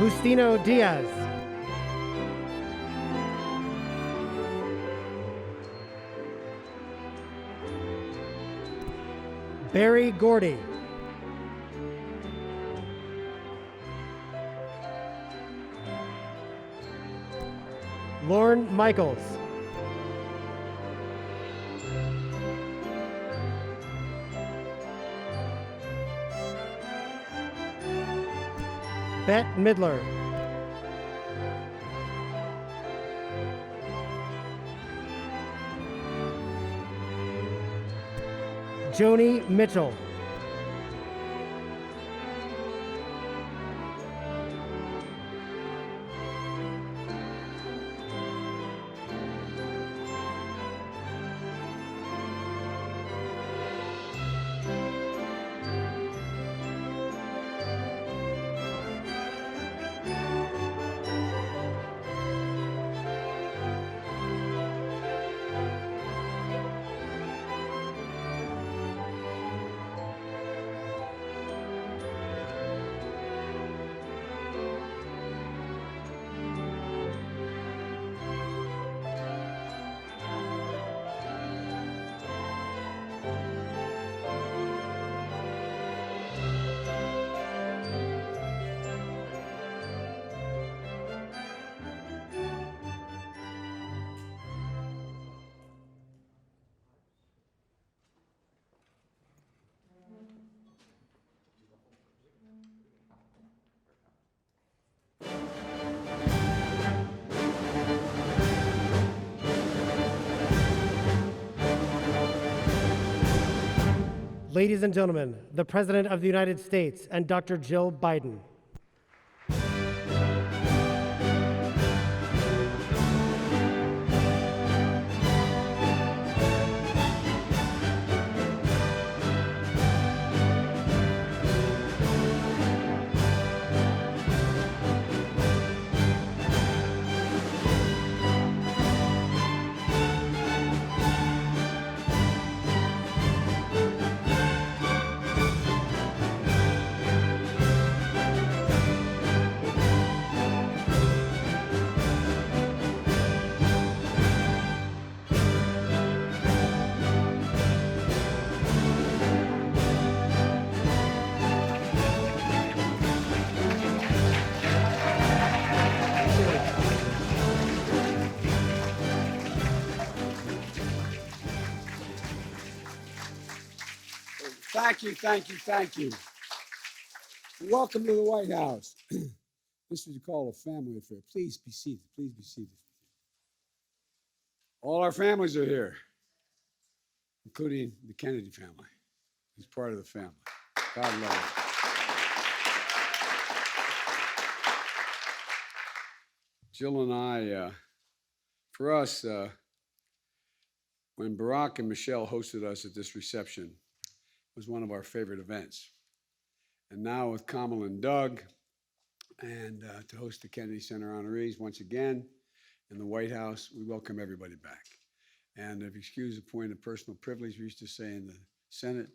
Justino Diaz. Barry Gordy. Lorne Michaels. Bette Midler. Joni Mitchell. Ladies and gentlemen, the President of the United States and Dr. Jill Biden. Thank you, thank you, thank you. Welcome to the White House. This is called a family affair. Please be seated, please be seated. All our families are here, including the Kennedy family. He's part of the family. God love him. Jill and I, for us, when Barack and Michelle hosted us at this reception, was one of our favorite events. And now with Kamala and Doug, and to host the Kennedy Center Honorees once again in the White House, we welcome everybody back. And if you excuse the point of personal privilege, we used to say in the Senate,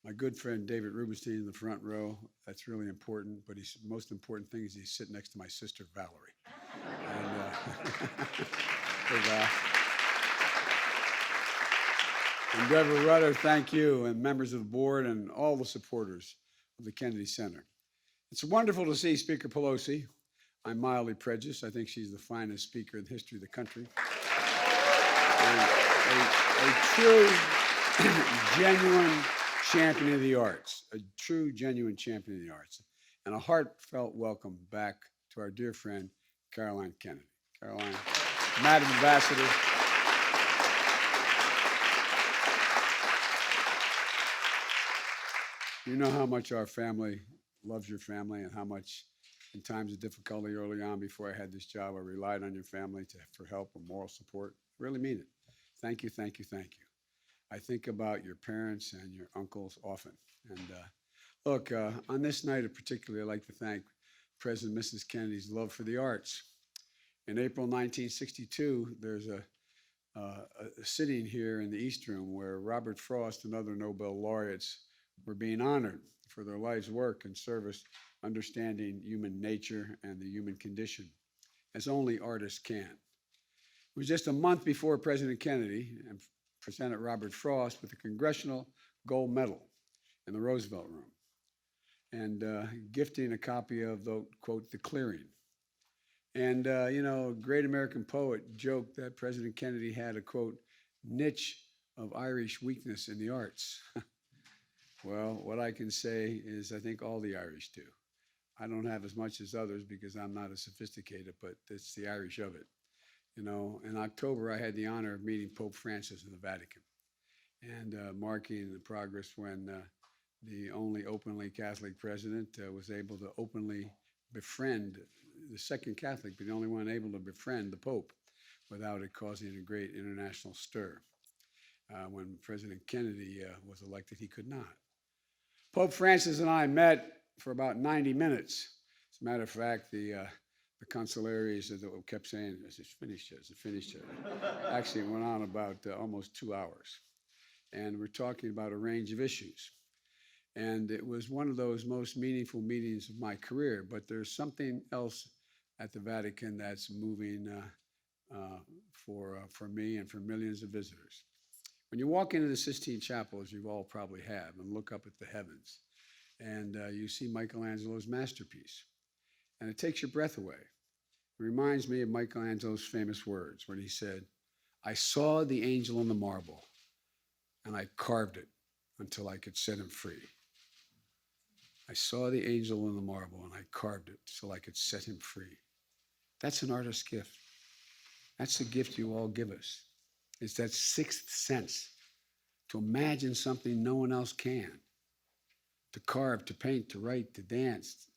my good friend David Rubenstein in the front row, that's really important, but the most important thing is he's sitting next to my sister, Valerie. And, and Deborah Rutter, thank you, and members of the board and all the supporters of the Kennedy Center. It's wonderful to see Speaker Pelosi. I'm mildly prejudiced. I think she's the finest speaker in the history of the country. A true, genuine champion of the arts, a true, genuine champion of the arts. And a heartfelt welcome back to our dear friend, Caroline Kennedy. Caroline, Madam Ambassador. You know how much our family loves your family and how much in times of difficulty early on before I had this job, I relied on your family for help and moral support. I really mean it. Thank you, thank you, thank you. I think about your parents and your uncles often. And look, on this night in particular, I'd like to thank President and Mrs. Kennedy's love for the arts. In April 1962, there's a sitting here in the East Room where Robert Frost and other Nobel laureates were being honored for their life's work and service, understanding human nature and the human condition, as only artists can. It was just a month before President Kennedy presented Robert Frost with the Congressional Gold Medal in the Roosevelt Room and gifting a copy of the, quote, The Clearing. And, a great American poet joked that President Kennedy had a, quote, niche of Irish weakness in the arts. Well, what I can say is I think all the Irish do. I don't have as much as others because I'm not as sophisticated, but it's the Irish of it. In October, I had the honor of meeting Pope Francis in the Vatican and marking the progress when the only openly Catholic president was able to openly befriend the second Catholic, but the only one able to befriend the Pope without it causing a great international stir. When President Kennedy was elected, he could not. Pope Francis and I met for about 90 minutes. As a matter of fact, the consularies kept saying, is it finished yet? Is it finished yet? Actually, it went on about almost 2 hours. And we're talking about a range of issues. And it was one of those most meaningful meetings of my career, but there's something else at the Vatican that's moving for me and for millions of visitors. When you walk into the Sistine Chapel, as you all probably have, and look up at the heavens, and you see Michelangelo's masterpiece, and it takes your breath away. It reminds me of Michelangelo's famous words when he said, I saw the angel in the marble, and I carved it until I could set him free. I saw the angel in the marble, and I carved it so I could set him free. That's an artist's gift. That's the gift you all give us. It's that sixth sense to imagine something no one else can, to carve, to paint, to write, to dance,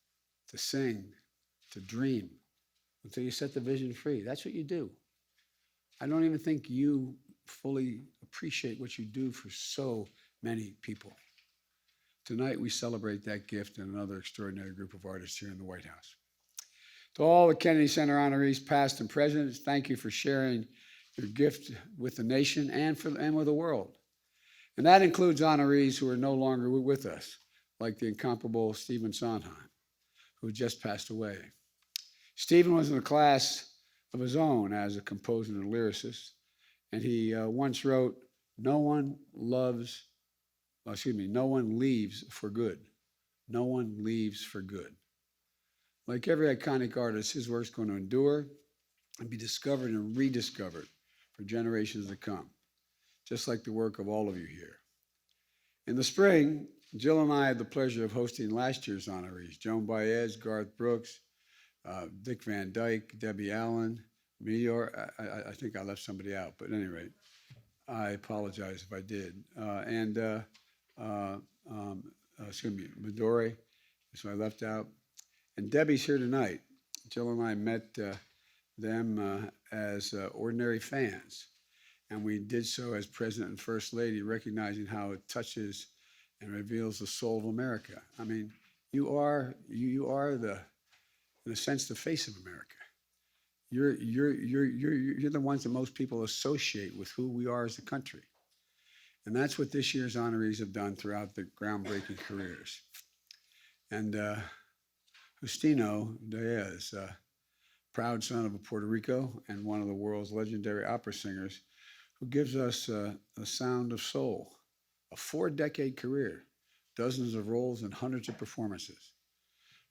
to sing, to dream, until you set the vision free. That's what you do. I don't even think you fully appreciate what you do for so many people. Tonight, we celebrate that gift and another extraordinary group of artists here in the White House. To all the Kennedy Center honorees, past and present, thank you for sharing your gift with the nation and with the world. And that includes honorees who are no longer with us, like the incomparable Stephen Sondheim, who just passed away. Stephen was in a class of his own as a composer and lyricist, and he once wrote, no one leaves for good. No one leaves for good. Like every iconic artist, his work's going to endure and be discovered and rediscovered for generations to come, just like the work of all of you here. In the spring, Jill and I had the pleasure of hosting last year's honorees, Joan Baez, Garth Brooks, Dick Van Dyke, Debbie Allen, Meteor. I think I left somebody out, but at any rate, I apologize if I did. Midori, so I left out. And Debbie's here tonight. Jill and I met them as ordinary fans. And we did so as President and First Lady, recognizing how it touches and reveals the soul of America. I mean, you are the, in a sense, the face of America. You're the ones that most people associate with who we are as a country. And that's what this year's honorees have done throughout their groundbreaking careers. And Justino Diaz, proud son of Puerto Rico and one of the world's legendary opera singers, who gives us the sound of soul, a 4-decade career, dozens of roles and hundreds of performances.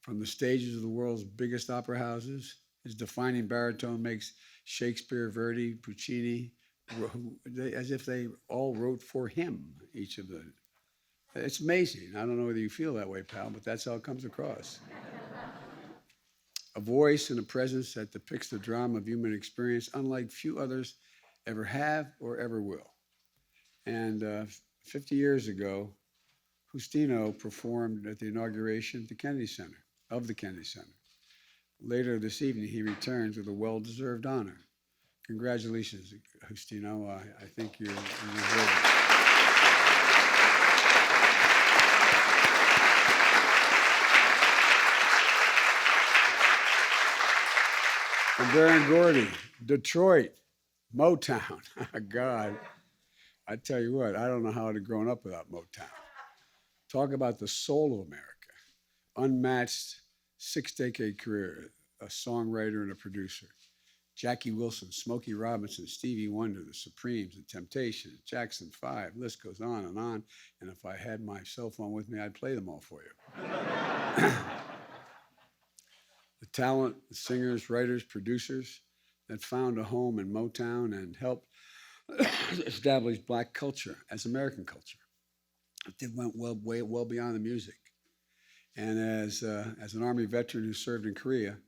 From the stages of the world's biggest opera houses, his defining baritone makes Shakespeare, Verdi, Puccini, as if they all wrote for him, each of them. It's amazing. I don't know whether you feel that way, pal, but that's how it comes across. A voice and a presence that depicts the drama of human experience unlike few others ever have or ever will. And 50 years ago, Justino performed at the inauguration of the Kennedy Center. Later this evening, he returns with a well-deserved honor. Congratulations, Justino. I think you deserve it. And Baron Gordy, Detroit, Motown. God, I tell you what, I don't know how I'd have grown up without Motown. Talk about the soul of America. Unmatched 6-decade career, a songwriter and a producer. Jackie Wilson, Smokey Robinson, Stevie Wonder, The Supremes, The Temptations, Jackson 5, list goes on and on. And if I had my cell phone with me, I'd play them all for you. The talent, the singers, writers, producers that found a home in Motown and helped establish black culture as American culture. It went way beyond the music. And as an Army veteran who served in Korea,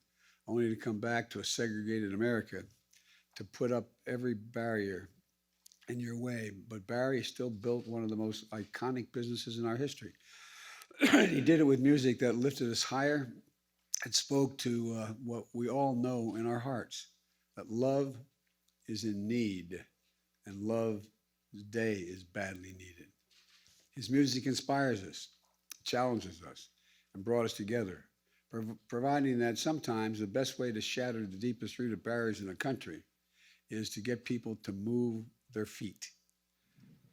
only to come back to a segregated America, to put up every barrier in your way. But Barry still built one of the most iconic businesses in our history. He did it with music that lifted us higher and spoke to what we all know in our hearts, that love is in need and love today is badly needed. His music inspires us, challenges us, and brought us together, providing that sometimes the best way to shatter the deepest root of barriers in a country is to get people to move their feet.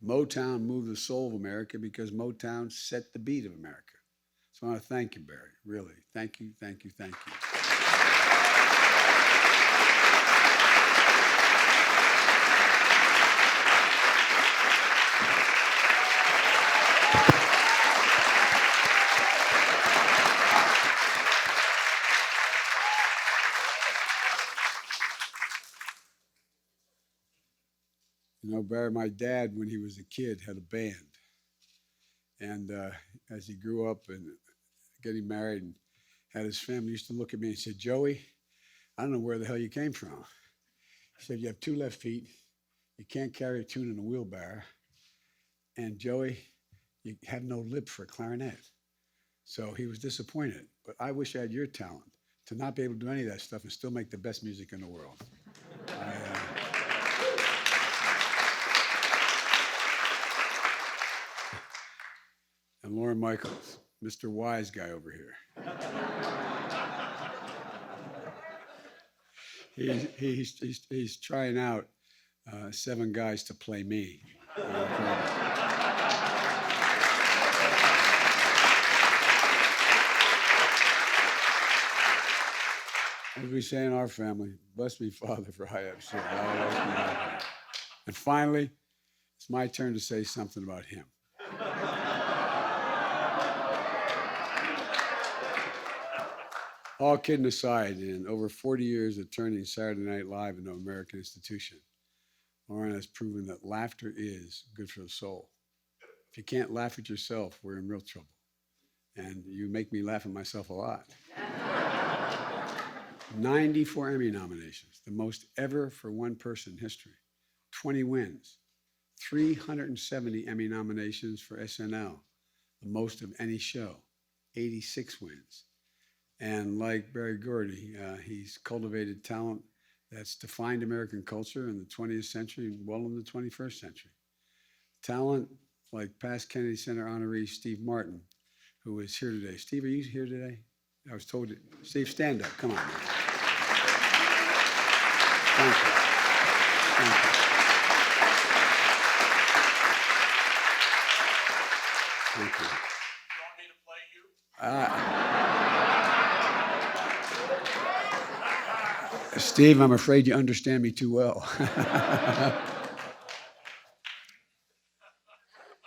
Motown moved the soul of America because Motown set the beat of America. So I want to thank you, Barry, really. Thank you, thank you, thank you. You know, Barry, my dad, when he was a kid, had a band. And as he grew up and getting married and had his family, used to look at me and say, Joey, I don't know where the hell you came from. He said, you have 2 left feet. You can't carry a tune in a wheelbarrow. And Joey, you have no lip for a clarinet. So he was disappointed. But I wish I had your talent to not be able to do any of that stuff and still make the best music in the world. And Lauren Michaels, Mr. Wise Guy over here. He's trying out 7 guys to play me. As we say in our family, bless me, Father, for I have sinned. And finally, it's my turn to say something about him. All kidding aside, in over 40 years of turning Saturday Night Live into an American institution, Lauren has proven that laughter is good for the soul. If you can't laugh at yourself, we're in real trouble. And you make me laugh at myself a lot. 94 Emmy nominations, the most ever for one person in history. 20 wins, 370 Emmy nominations for SNL, the most of any show, 86 wins. And like Barry Gordy, he's cultivated talent that's defined American culture in the 20th century and well in the 21st century. Talent like past Kennedy Center honoree Steve Martin, who is here today. Steve, are you here today? I was told, Steve, stand up. Come on, man. Thank you. Thank you. Thank you. You want me to play you? Steve, I'm afraid you understand me too well.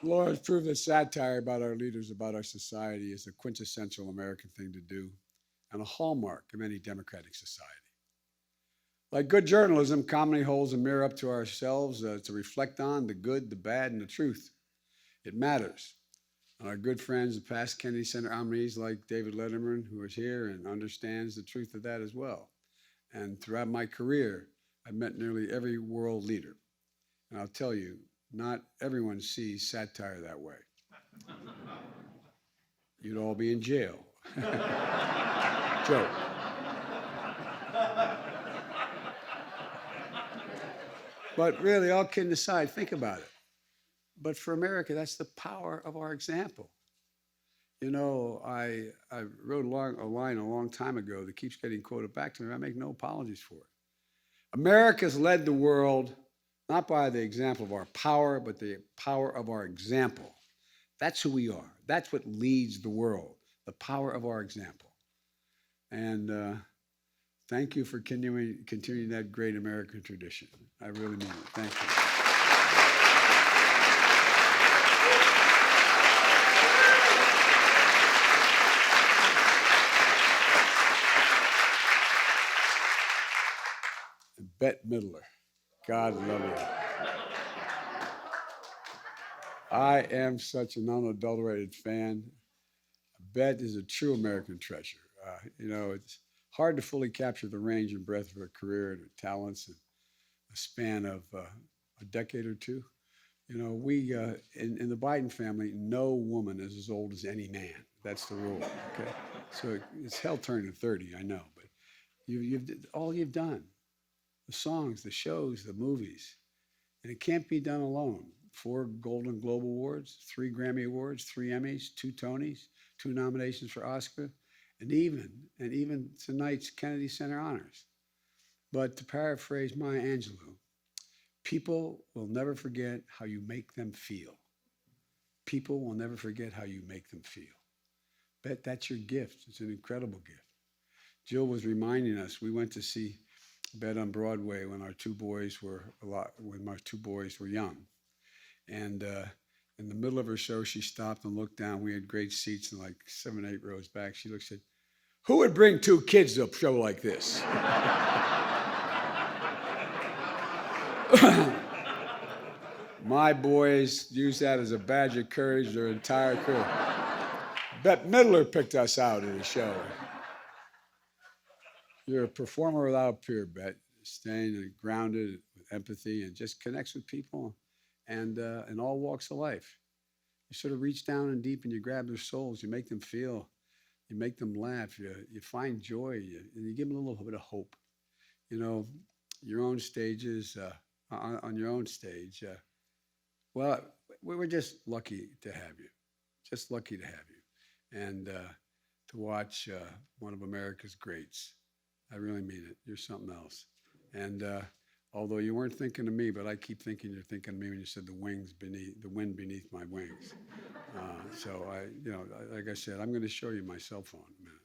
Laura has proved that satire about our leaders, about our society, is a quintessential American thing to do and a hallmark of any democratic society. Like good journalism, comedy holds a mirror up to ourselves to reflect on the good, the bad, and the truth. It matters. And our good friends, the past Kennedy Center honorees like David Letterman, who is here and understands the truth of that as well. And throughout my career, I've met nearly every world leader. And I'll tell you, not everyone sees satire that way. You'd all be in jail. Joke. But really, all kidding aside, think about it. But for America, that's the power of our example. You know, I wrote a line a long time ago that keeps getting quoted back to me. I make no apologies for it. America's led the world not by the example of our power, but the power of our example. That's who we are. That's what leads the world, the power of our example. And thank you for continuing that great American tradition. I really mean it. Thank you. Bette Midler, God love you. I am such an unadulterated fan. Bette is a true American treasure. It's hard to fully capture the range and breadth of her career and her talents in a span of a decade or two. We in the Biden family, no woman is as old as any man. That's the rule. Okay, so it's hell turning 30. I know, but you've all you've done, the songs, the shows, the movies, and it can't be done alone. 4 Golden Globe Awards, 3 Grammy Awards, 3 Emmys, 2 Tonys, 2 nominations for Oscar, and even tonight's Kennedy Center honors. But to paraphrase Maya Angelou, people will never forget how you make them feel. People will never forget how you make them feel. Bet that's your gift. It's an incredible gift. Jill was reminding us, we went to see Bette on Broadway when my 2 boys were young. And in the middle of her show, she stopped and looked down. We had great seats in like 7, 8 rows back. She looked and said, "Who would bring 2 kids to a show like this?" My boys used that as a badge of courage, their entire career. Bette Midler picked us out at a show. You're a performer without peer, Bette, staying grounded with empathy and just connects with people and in all walks of life. You sort of reach down and deep and you grab their souls. You make them feel. You make them laugh. You find joy. And you give them a little bit of hope. Your own stages, on your own stage. Well, we were just lucky to have you. Just lucky to have you. And to watch one of America's greats. I really mean it. You're something else. And although you weren't thinking of me, but I keep thinking you're thinking of me when you said the wind beneath my wings. So like I said, I'm going to show you my cell phone in a minute.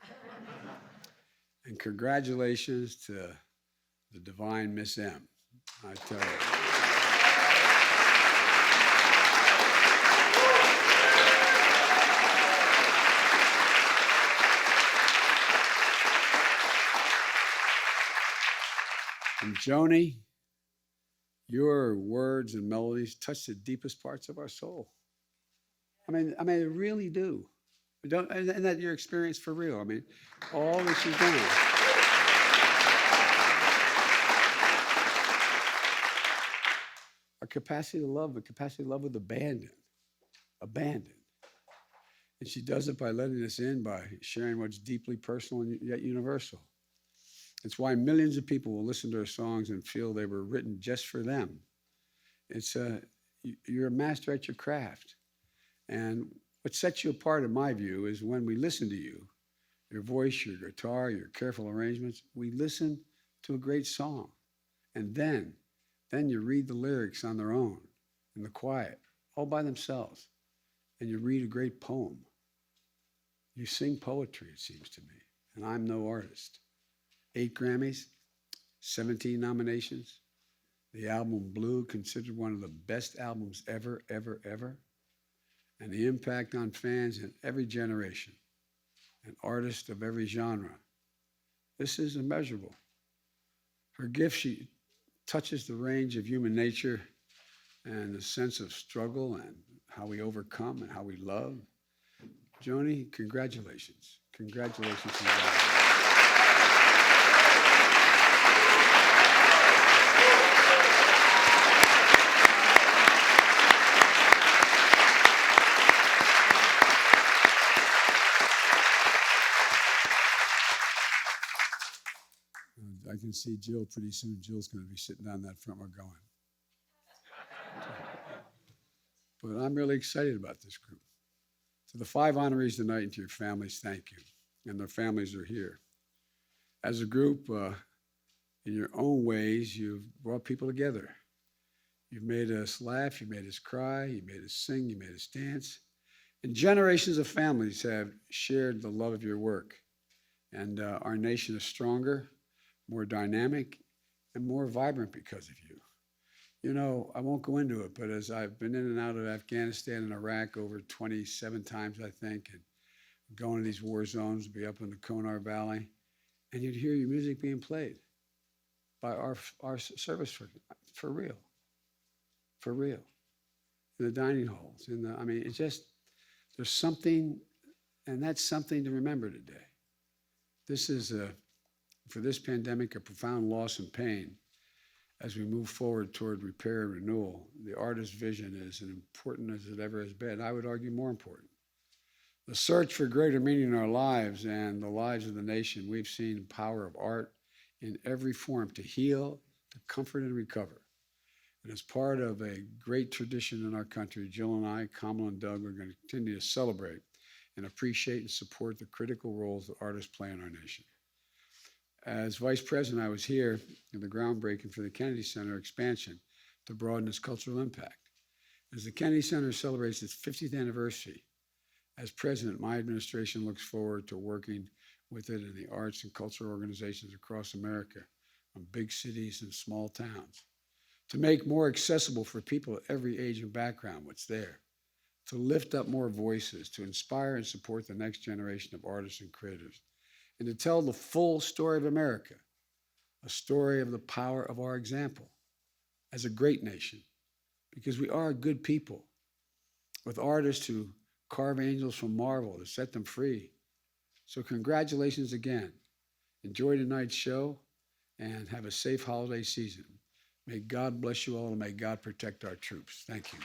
And congratulations to the divine Miss M. I tell you. And Joni, your words and melodies touch the deepest parts of our soul. I mean, they really do. Isn't that your experience for real? I mean, all that she's done. Our capacity to love, the capacity to love with abandon. And she does it by letting us in, by sharing what's deeply personal and yet universal. It's why millions of people will listen to her songs and feel they were written just for them. You're a master at your craft. And what sets you apart, in my view, is when we listen to you, your voice, your guitar, your careful arrangements, we listen to a great song. And then you read the lyrics on their own, in the quiet, all by themselves. And you read a great poem. You sing poetry, it seems to me. And I'm no artist. 8 Grammys, 17 nominations. The album Blue, considered one of the best albums ever, ever, ever. And the impact on fans in every generation and artists of every genre. This is immeasurable. Her gift, she touches the range of human nature and the sense of struggle and how we overcome and how we love. Joni, congratulations. Congratulations. I can see Jill pretty soon. Jill's going to be sitting down that front row going. But I'm really excited about this group. To the 5 honorees tonight and to your families, thank you. And their families are here. As a group, in your own ways, you've brought people together. You've made us laugh, you made us cry, you made us sing, you made us dance. And generations of families have shared the love of your work. And our nation is stronger, more dynamic, and more vibrant because of you. You know, I won't go into it, but as I've been in and out of Afghanistan and Iraq over 27 times, I think, and going to these war zones, be up in the Konar Valley, and you'd hear your music being played by our service for real, for real, in the dining halls. I mean, it's just, there's something, and that's something to remember today. This is, for this pandemic, a profound loss and pain. As we move forward toward repair and renewal, the artist's vision is as important as it ever has been. I would argue more important. The search for greater meaning in our lives and the lives of the nation, we've seen the power of art in every form to heal, to comfort, and recover. And as part of a great tradition in our country, Jill and I, Kamala and Doug, are going to continue to celebrate and appreciate and support the critical roles that artists play in our nation. As Vice President, I was here in the groundbreaking for the Kennedy Center expansion to broaden its cultural impact. As the Kennedy Center celebrates its 50th anniversary, as President, my administration looks forward to working with it in the arts and cultural organizations across America, from big cities and small towns, to make more accessible for people of every age and background what's there, to lift up more voices, to inspire and support the next generation of artists and creators, and to tell the full story of America, a story of the power of our example as a great nation, because we are a good people with artists who carve angels from marble to set them free. So congratulations again. Enjoy tonight's show and have a safe holiday season. May God bless you all and may God protect our troops. Thank you.